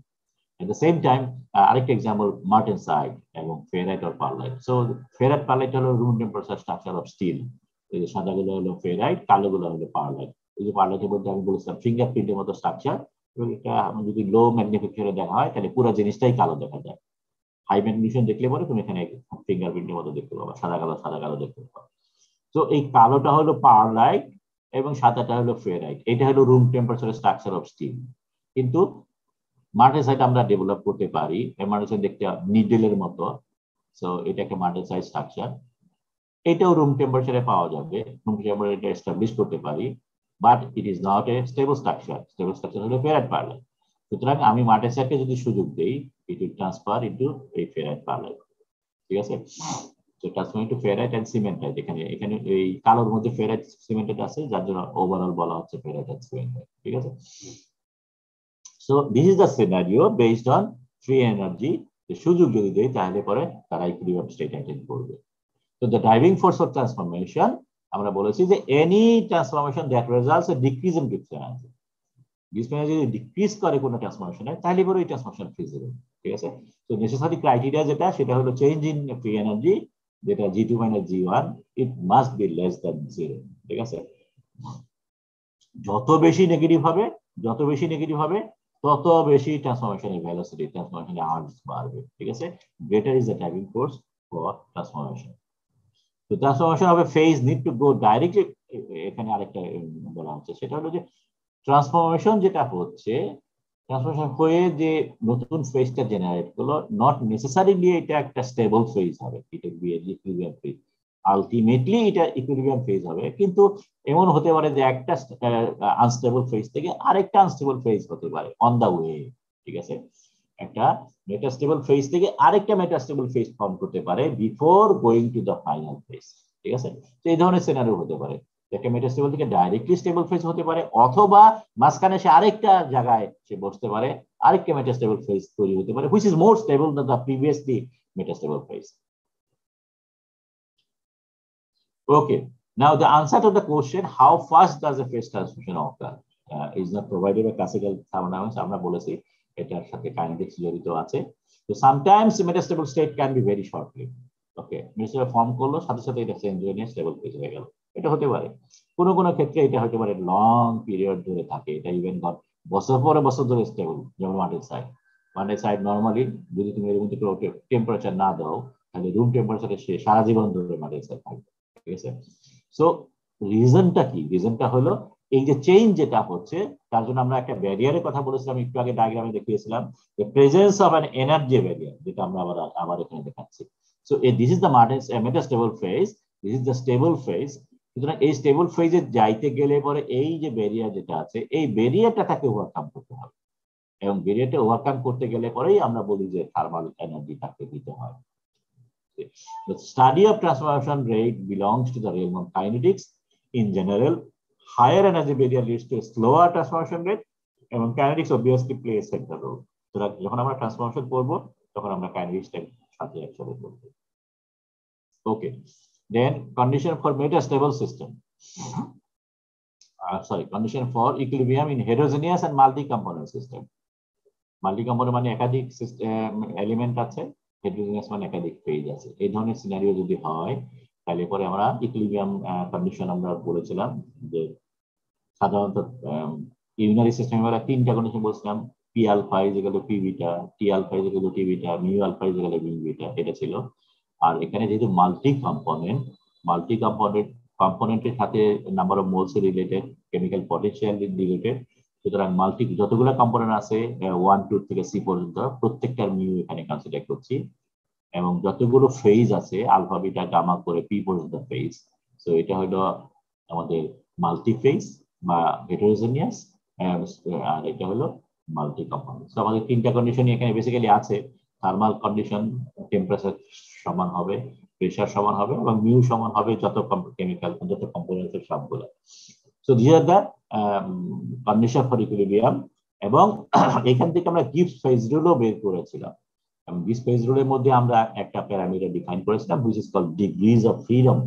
S1: At the same time, আরেকটা example martensite এবং ferrite or pearlite. So ferrite pearlite হলো room temperature structure of steel. এই যে সাদাগুলো হলো ফেরাইট, কালোগুলো হলো পারলাইট। এই যে পারলাইটের মধ্যে আমি বলেছিলাম ফিঙ্গারপ্রিন্টের মতো স্ট্রাকচার, এবং এটা যদি লো ম্যাগনিফিকেশনে দেখা হয় তাহলে পুরো জিনিসটাই কালো দেখা যায়। হাই ম্যাগনিফিকেশন দেখলে পরে তুমি এখানে ফিঙ্গারপ্রিন্টের মতো দেখতে পাবা, সাদা কালো দেখতে পাবা। তো এই কালোটা হলো পারলাইট এবং সাদাটা হলো ফেরাইট। এটা হলো room temperature structure of steel. কিন্তু মার্টেসাইট আমরা ডেভেলপ করতে পারি, মার্টেসাইট দেখতে নিডেলের মতো। সো এটা একটা মার্টেসাইট স্ট্রাকচার, এটাও রুম টেম্পারেচারে পাওয়া যাবে, রুম টেম্পারেচারে এস্টাবলিশ করতে পারি, but it is not a stable structure. Stable structure হলো ফেরাইট পারলাইট। সুতরাং আমি মার্টেসাইটকে যদি সুযোগ দেই, it will transfer into a ferrite perlite, ঠিক আছে? So transfer into ferrite and cementite, এখানে এই কালোর মধ্যে ফেরাইট সিমেন্টেড আছে, যার জন্য ওভারঅল বলা হচ্ছে ফেরাইট and cementite, ঠিক আছে? So this is the scenario based on free energy. যে সুযোগ যদি দেই তাহলে পরে তারা ইকুইলিব্রিয়াম স্টেট অ্যাটেইন করবে। So the driving force of transformation আমরা বলেছি যে any transformation that results A decrease in Gibbs energy, Gibbs energy যদি ডিক্রিজ করে কোনো ট্রান্সফরমেশনে তাহলে পরে এই ট্রান্সফরমেশন ফিজিবল। ঠিক আছে, তো নেসেসারি ক্রাইটেরিয়া যেটা সেটা হলো চেঞ্জ ইন ফ্রি এনার্জি, যেটা G2 minus G1 it must be less than 0। ঠিক আছে, যত বেশি নেগেটিভ হবে তত বেশি ট্রান্সফরমেশনের ভেলোসিটি, ট্রান্সফরমেশনের আর্মস বাড়বে। ঠিক আছে, greater is the driving force for transformation. তো ট্রান্সফরমেশন হবে phase need to go directly, এখানে আরেকটা বলা হচ্ছে সেটা হলো যে ট্রান্সফরমেশন যেটা হচ্ছে, ট্রান্সফরমেশন হয়ে যে নতুন ফেজটা জেনারেট করলো, নট নেসেসারিলি এটা একটা স্টেবল ফেজ হবে, এটা ইকুইলিব্রিয়াম ফেজ, আলটিমেটলি এটা ইকুইলিব্রিয়াম ফেজ হবে। কিন্তু এমন হতে পারে যে একটা আনস্টেবল ফেজ থেকে আরেকটা আনস্টেবল ফেজ হতে পারে অন দা ওয়ে। ঠিক আছে, একটা মেটাস্টেবল ফেজ থেকে আরেকটা মেটাস্টেবল ফেজ ফর্ম করতে পারে before going to the final phase. ঠিক আছে, তো এই ধরনের সিনারিও হতে পারে, একটা মেটাস্টেবল থেকে ডাইরেক্টলি স্টেবল ফেজ হতে পারে, অথবা মাঝখানে সে আরেকটা জায়গায় সে বসতে পারে, আরেকটা মেটাস্টেবল ফেজ তৈরি হতে পারে, which is more stable than the previously metastable phase. Okay, now the answer to the question how fast does a phase transition occur is not provided by classical thermodynamics. আমরা বলেছি এটার সাথে kinetics জড়িত আছে। তো sometimes metastable state can be very shortly. Okay, metastable form করলো সাথে সাথে এটা চেঞ্জ হয়ে নিয়ে স্টেবল ফেজ হয়ে গেল, এটা হতে পারে। কোনো কোনো ক্ষেত্রে এটা হতে পারে লং পিরিয়ড ধরে থাকে, এটা ইভেন বছর পরে বছর ধরে স্টেবল। যেমন ওয়ানের সাইড নর্মালি যদি তুমি এর মধ্যে টেম্পারেচার না দাও তাহলে রুম টেম্পারেচারে সে সারা জীবন ধরে ওয়ানের সাইড থাকবে। ঠিক আছে, সো রিজনটা কি? রিজনটা হলো এই যে চেঞ্জ যেটা হচ্ছে তার জন্য আমরা একটা ব্যারিয়ারের কথা বলেছিলাম একটু আগে, ডায়াগ্রামে দেখিয়েছিলাম যে presence of an energy barrier, যেটা আমরা আবার এখানে দেখাচ্ছি। So this is the metastable phase, this is the stable phase. সুতরাং এই স্টেবল ফেজে যাইতে গেলে পরে এই যে ব্যারিয়ার যেটা আছে এই ব্যারিয়ারটা তাকে ওভারকাম করতে হবে, এবং ব্যারিয়ারটা ওভারকাম করতে গেলে পরেই আমরা বলি যে থার্মাল এনার্জি তাকে দিতে হয়। The study of transformation rate belongs to the realm of kinetics. In general, higher energy barrier leads to a slower transformation rate, এবং kinetics obviously plays a central role. So যখন আমরা transformation করব তখন আমরা কাইনেটিক্সের সাথে একসাথে করব। Okay, then condition for metastable system. Condition for equilibrium in heterogeneous and multi-component system. Multi-component মানে একাধিক এলিমেন্ট আছে, হেটেরোজেনাস মানে একাধিক ফেজ আছে। এই ধরনের সিনারিও যদি হয় তাহলে পরে আমরা ইকুইলিব্রিয়াম কন্ডিশন আমরা বলেছিলাম যে সাধারণত ইউনারি সিস্টেমে আমরা তিনটা কন্ডিশন বলছিলাম, P alpha is equal to P beta, T alpha is equal to T beta, mu alpha is equal to mu beta, এটা ছিল। আর এখানে যেহেতু মাল্টি কম্পোনেন্টের সাথে number of moles related, chemical potential related, সুতরাং যতগুলো কম্পোনেন্ট আছে 1 2 থেকে সি পর্যন্ত প্রত্যেকটার মিউ এখানে কনসিডার করছি, এবং যতগুলো ফেজ আছে আলফা বিটা গামা করে পি পর্যন্ত ফেজ। সো এটা হলো আমাদের মাল্টি ফেজ বা হেটেরোজেনিয়াস, আর এটা হলো মাল্টি কম্পোনেন্ট। সো আমাদের তিনটা কন্ডিশনই এখানে বেসিক্যালি আছে। থার্মাল কন্ডিশন, টেম্পারেচার সমান হবে, প্রেসার সমান হবে, এবং মিউ সমান হবে যত কেমিক্যাল যত কম্পোনেন্টের সবগুলো। So this are the condition for equilibrium. এবং এখান থেকে আমরা গিবস ফেজ রুলও বের করেছিলাম, এবং গিবস ফেজ রুলের মধ্যে আমরা একটা প্যারামিটার ডিফাইন করেছিলাম which is called degrees of freedom,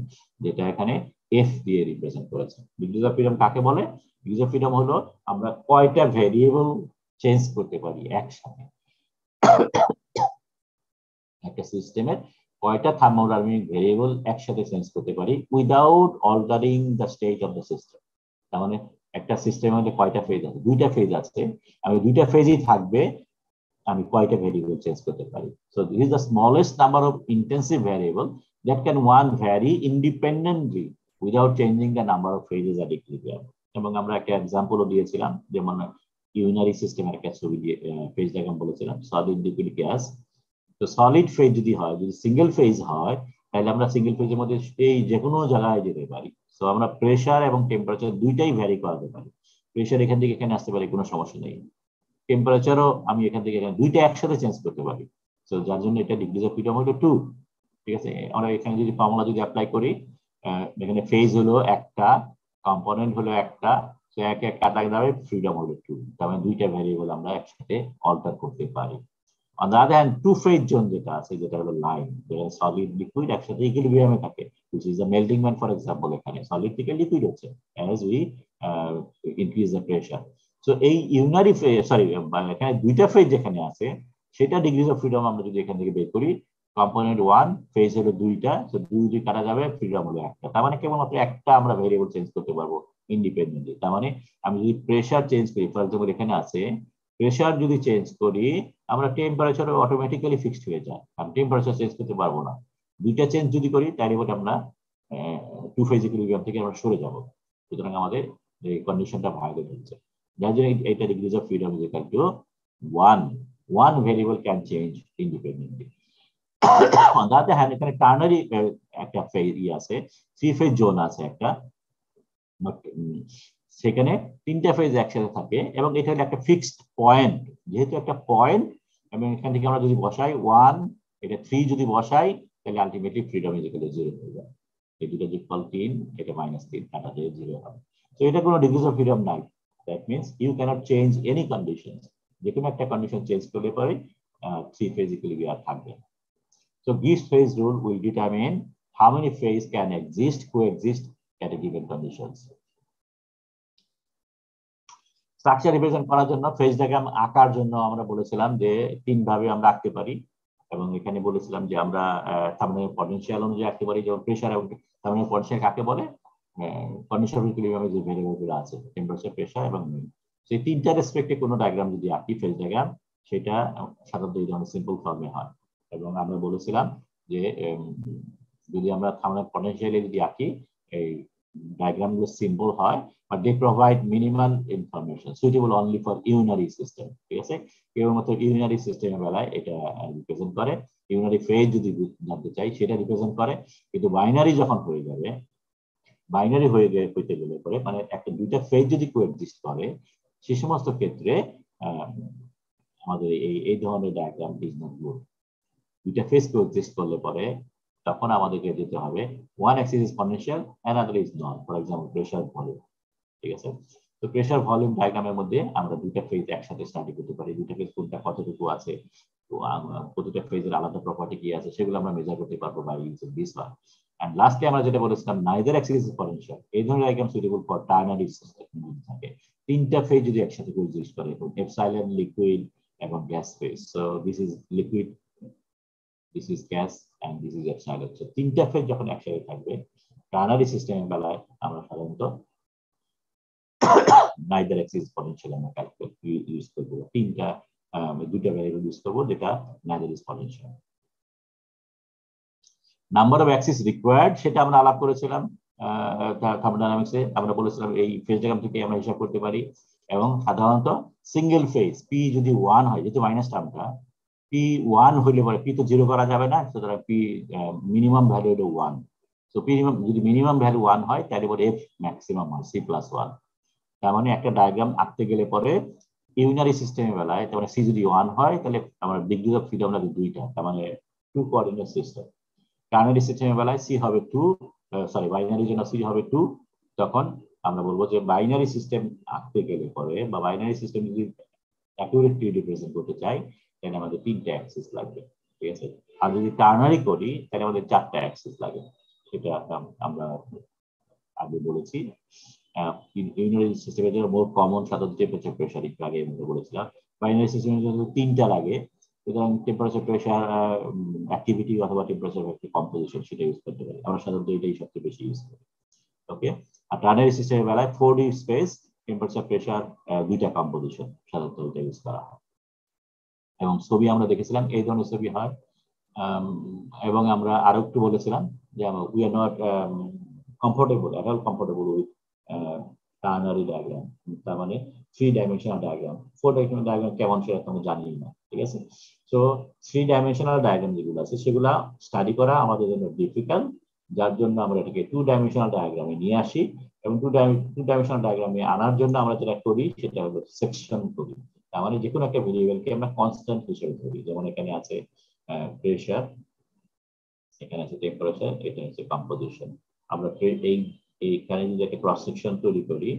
S1: যেটা এখানে এফ দিয়ে রিপ্রেজেন্ট করেছে। ডিগ্রিজ অফ ফ্রিডম কাকে বলে? ডিগ্রিজ অফ ফ্রিডম হলো আমরা কয়টা ভেরিয়েবল চেঞ্জ করতে পারি একসাথে, একটা সিস্টেমের কয়টা থার্মোডাইনামিক ভেরিয়েবল একসাথে চেঞ্জ করতে পারি without altering the state of the system. তার মানে একটা সিস্টেমের মধ্যে কয়টা ফেজ আছে? দুইটা ফেজ আছে, আমি দুইটা ফেজই থাকবে, আমি কয়টা ভেরিয়েবল চেঞ্জ করতে পারি। So this is the smallest number of intensive variable that can one vary independently without changing the number of phases at equilibrium. এবং আমরা একটা এক্সাম্পলও দিয়েছিলাম, যেমন ইউনারি সিস্টেমের একটা ছবি দিয়ে ফেজ ডায়াগ্রাম বলেছিলাম, সলিড লিকুইড গ্যাস। তো সলিড ফেজ যদি হয়, যদি সিঙ্গেল ফেজ হয়, তাহলে আমরা সিঙ্গেল ফেজের মধ্যে এই যে কোনো জায়গায় যেতে পারি। সো আমরা প্রেসার এবং টেম্পারেচার দুইটাই ভ্যারি করাতে পারি। প্রেসার এখান থেকে এখানে আসতে পারে, কোনো সমস্যা নেই। টেম্পারেচারও আমি এখান থেকে এখানে দুইটা একসাথে চেঞ্জ করতে পারি। সো যার জন্য এটা ডিগ্রিজ অফ ফ্রিডম হলো 2। ঠিক আছে, আমরা এখানে যদি ফর্মুলা যদি অ্যাপ্লাই করি, এখানে ফেজ হলো একটা, কম্পোনেন্ট হলো একটা, সো এক এক কাটা যাবে, ফ্রিডম হলো 2। তার মানে দুইটা ভ্যারিয়েবল আমরা একসাথে অল্টার করতে পারি। On the other hand to phase zone যেটা আছে, যেটা হলো লাইন, যেটা সলিড লিকুইড একসাথে ইকুইলিব্রিয়ামে থাকে, which is the melting point, for example, এখানে solid থেকে liquid হচ্ছে as we increase the pressure. So এই ইউনারি সরি এখানে দুইটা ফেজ যেখানে আছে সেটা ডিগ্রিজ অফ ফ্রিডম আমরা যদি এখান থেকে বের করি, কম্পোনেন্ট 1 ফেজ হলো দুইটা, তো দুই কাটা যাবে, ফ্রিডম হলো একটা। তার মানে কেবলমাত্র একটা আমরা ভেরিয়েবল চেঞ্জ করতে পারবো ইন্ডিপেন্ডেন্টলি। তার মানে আমি যদি প্রেসার চেঞ্জ করি, ফর এক্সাম্পল এখানে আছে প্রেসার যদি চেঞ্জ করি আমরা টেম্পারেচার অটোমেটিক্যালি ফিক্সড হয়ে যায়, আমি টেম্পারেচার চেঞ্জ করতে পারবো না। দুইটা চেঞ্জ যদি করি তাহলে আমরা টু ফেজ ইকুইলিব্রিয়াম থেকে আমরা সরে যাব, সুতরাং আমাদের এই কন্ডিশনটা ভায়োলেট হচ্ছে। যার জন্য এটা degrees of freedom is equal two 1 variable can change independently. On the other hand, এখানে টার্নারি একটা ফেজ আছে, থ্রি ফেজ জোন আছে একটা, সেখানে তিনটা ফেজ একসাথে থাকে এবং এটা হলো একটা ফিক্সড পয়েন্ট। যেহেতু একটা পয়েন্ট এবং এখান থেকে আমরা যদি বসাই 1, এটা 3 যদি বসাই তাহলে ultimately freedom is equal two 0 হয়ে যায়। এই দুটো যোগফল 3, এটা -3 কাটা দিয়ে 0 হবে। তো এটা কোনো ডিগ্রিজ অফ ফ্রিডম নাই। That means you can't change any conditions, যে কোনো একটা কন্ডিশন চেঞ্জ করলে পরে থ্রি ফেজ ইকুইলিব্রিয়াম থাকবে। So Gibbs phase rule will determine how many phases can coexist at a given conditions. Structure represent করার জন্য phase diagram আঁকার জন্য আমরা বলেছিলাম যে তিন ভাবে আমরা আঁকতে পারি, এবং এখানে বলেছিলাম যে আমরা থার্মোডাইনামিক পটেনশিয়াল অনুযায়ী আঁকতে পারি, যেমন প্রেসার এবং থার্মোডাইনামিক পটেনশিয়াল কাকে বলে, কন্ডিশন অফ ইকুইলিব্রিয়ামে যে ভেরিয়েবলগুলো আছে টেম্পারেচার, প্রেসার এবং মিউ, সেই তিনটা রেসপেক্টে কোনো ডায়াগ্রাম যদি আঁকি ফেজ ডায়াগ্রাম, সেটা সাধারণত এই ধরনের সিম্পল ফর্মে হয়। এবং আমরা বলেছিলাম যে যদি আমরা থার্মোডাইনামিক পটেনশিয়ালে যদি আঁকি এই ডায়াগ্রাম গুলো সিম্পল হয়, but they provide minimal information suitable only for unary system. ঠিক আছে, কেবলমাত্র ইউনারি সিস্টেমের বেলায় এটা রিপ্রেজেন্ট করে। ইউনারি ফেজ যদি জানতে চাই সেটা রিপ্রেজেন্ট করে, কিন্তু বাইনারি যখন হয়ে যাবে, বাইনারি হইতে গেলে পরে মানে একটা দুইটা ফেজ যদি কোএক্সিস্ট করে, সে সমস্ত ক্ষেত্রে আমাদের এই ধরনের ডায়াগ্রাম ইজ নট গুড। দুইটা ফেজ কোএক্সিস্ট করলে পরে তখন আমাদেরকে যেতে হবে one Axis is potential, another is not, for example pressure volume. ঠিক আছে, তো প্রেসার ভলিউম ডায়াগ্রামের মধ্যে আমরা দুইটা ফেজ একসাথে স্টাডি করতে পারি, দুইটা ফেজ কোনটা কতটুকু আছে, তো প্রতিটা ফেজের আলাদা প্রপার্টি কি আছে সেগুলো আমরা মেজার করতে পারবো by using this one. And lastly আমরা যেটা বলেছিলাম নাইদার অ্যাক্সিস ইজ পটেনশিয়াল, এই ধরনের diagram suitable for ternary system থাকে, তিনটা ফেজ যদি একসাথে কোএক্সিস্ট করে, এপসাইলন লিকুইড এবং gas phase. So this is liquid, this is gas and this is epsilon. So তিনটা ফেজ যখন একসাথে থাকবে টার্নারি সিস্টেমের বেলায় আমরা সাধারণত নাইদার অ্যাক্সিস পটেনশিয়াল আমরা ক্যালকুলেট ইউজ করব, দুইটা ভ্যারিয়েবল ইউজ করব যেটা neither is potential. Number of Axis required সেটা আমরা আলাপ করেছিলাম থার্মোডাইনামিক্সে। আমরা বলেছিলাম এই ফেজ ডায়াগ্রাম থেকে আমরা হিসাব করতে পারি, এবং সাধারণত সিঙ্গেল ফেজ পি যদি 1 হয়, যেহেতু মাইনাস টার্মটা P1 হইলে পরে পি তো 0 করা যাবে না, সুতরাং পি মিনিমাম ভ্যালু হলো 1। সো যদি মিনিমাম ভ্যালু 1 হয় তাহলে পরে এফ ম্যাক্সিমাম হয় C+1। তার মানে একটা ডায়াগ্রাম আঁকতে গেলে পরে ইউনারি সিস্টেমের বেলায় তার মানে সি যদি 1 হয় তাহলে আমরা ডিগ্রি অফ ফ্রিডম লাগে দুইটা, তার মানে 2 কোঅর্ডিনেট সিস্টেম। টার্নারি সিস্টেমের বেলায় সি হবে 2, সরি বাইনারির জন্য সি হবে 2। তখন আমরা বলবো যে বাইনারি সিস্টেম আঁকতে গেলে পরে বা বাইনারি সিস্টেম যদি অ্যাকুরেটলি রিপ্রেজেন্ট করতে চাই তাহলে আমাদের 3টা অ্যাক্সিস লাগবে। ঠিক আছে, আর যদি টার্নারি করি তাহলে আমাদের 4টা অ্যাক্সিস লাগে, সেটা আমরা আগে বলেছি। ইউনারি সিস্টেমের জন্য মোর কমন সাধারণত টেম্পারেচার প্রেসার একটু আগে বলেছিলাম। বাইনারি সিস্টেমের জন্য 3টা লাগে, সুতরাং টেম্পারেচার প্রেসার অ্যাক্টিভিটি অথবা টেম্পারেচার কম্পোজিশন সেটা ইউজ করতে পারি, আমরা সাধারণত এটাই সবচেয়ে বেশি ইউজ করি। ওকে, আর টার্নারি সিস্টেমের বেলায় 4D স্পেস টেম্পারেচার প্রেসার দুইটা কম্পোজিশন সাধারণত এটা ইউজ করা হয়। এবং ছবি আমরা দেখেছিলাম এই ধরনের ছবি হয়। এবং আমরা আরো একটু বলেছিলাম যে we are not comfortable with ternary diagram, তার মানে 3 ডাইমেনশনাল ডায়াগ্রাম। 4 ডাইমেনশনাল ডায়াগ্রাম কেমন সেটা আমরা জানি না। ঠিক আছে, সো 3 ডাইমেনশনাল ডায়াগ্রাম যেগুলো আছে সেগুলা স্টাডি করা আমাদের জন্য ডিফিকাল্ট, যার জন্য আমরা এটাকে 2 ডাইমেনশনাল ডায়াগ্রামে নিয়ে আসি। এবং 2 ডাইমেনশনাল ডায়াগ্রামে আনার জন্য আমরা যেটা করি সেটা হলো সেকশন করি। তার মানে যে কোনো একটা ভেরিয়েবলকে আমরা কনস্ট্যান্ট হিসেবে ধরি, যেমন এখানে আছে প্রেসার, এখানে আছে টেম্পারেচার, এটা হচ্ছে কম্পোজিশন। আমরা এইখানে যদি একটা ক্রস সেকশন তৈরি করি,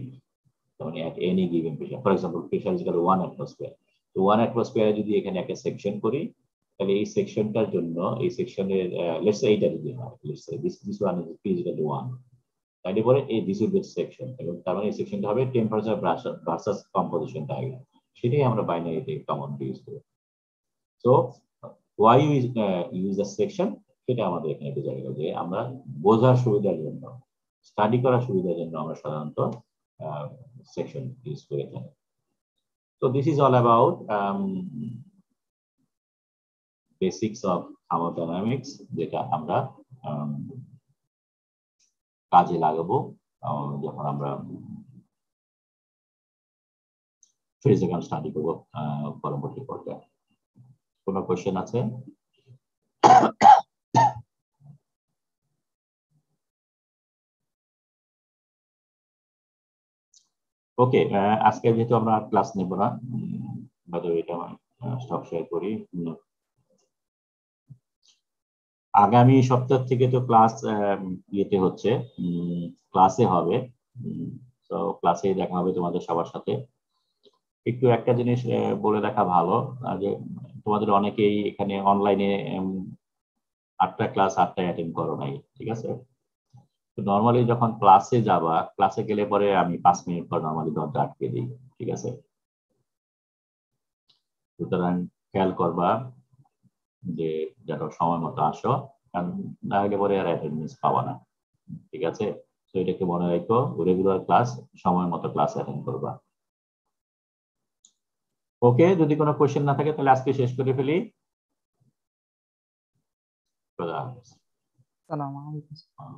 S1: মানে at any given pressure, for example pressure is equal to 1 atmosphere, তো 1 atmosphere যদি এখানে একটা সেকশন করি তাহলে এই সেকশনটার জন্য এই সেকশনের লেটস সে এইটা যদি হয়, let's say this one is physical 1, তাহলে পরে এই দিস উইল বি সেকশন, এবং তার মানে এই সেকশনটা হবে টেম্পারেচার ভার্সাস কম্পোজিশন ডায়াগ্রাম, সেটাই আমরা বাইনারিতে কমন ইউজ করি। So why use the section, সেটা আমাদের এখানে বোঝা গেল যে আমরা বোঝার সুবিধার জন্য, স্টাডি করার সুবিধার জন্য আমরা সাধারণত সেকশন ইউজ করে থাকি। So this is all about basics of thermodynamics, যেটা আমরা কাজে লাগাবো যখন আমরা ফেজ ডায়াগ্রাম স্টাডি করব পরবর্তী পর্যায়ে। কোনো কোশ্চেন আছে? ওকে, আজকে যেহেতু আমরা ক্লাস নেব না, এটা স্টপ শেয়ার করি। আগামী সপ্তাহ থেকে তো ক্লাস ইয়েতে হচ্ছে, ক্লাসে হবে, তো ক্লাসে দেখা হবে তোমাদের সবার সাথে। একটু একটা জিনিস বলে রাখা ভালো, যে তোমাদের অনেকেই এখানে অনলাইনে 8টা ক্লাস 8টায় অ্যাটেন্ড করো নাই, ঠিক আছে? তো নর্মালি যখন ক্লাসে যাবা, ক্লাসে গেলে পরে আমি 5 মিনিট পর নর্মালি দরজা আটকে দিই, ঠিক আছে? সুতরাং খেয়াল করবা যে যেন সময় মতো আসো, কারণ না হলে পরে আর অ্যাটেন্ডেন্স পাবা না, ঠিক আছে? তো এটাকে মনে রাখো, রেগুলার ক্লাস সময় মতো ক্লাস অ্যাটেন্ড করবা। ওকে, যদি কোনো কোশ্চেন না থাকে তাহলে আজকে শেষ করে ফেলি।
S3: সালাম আলাইকুম।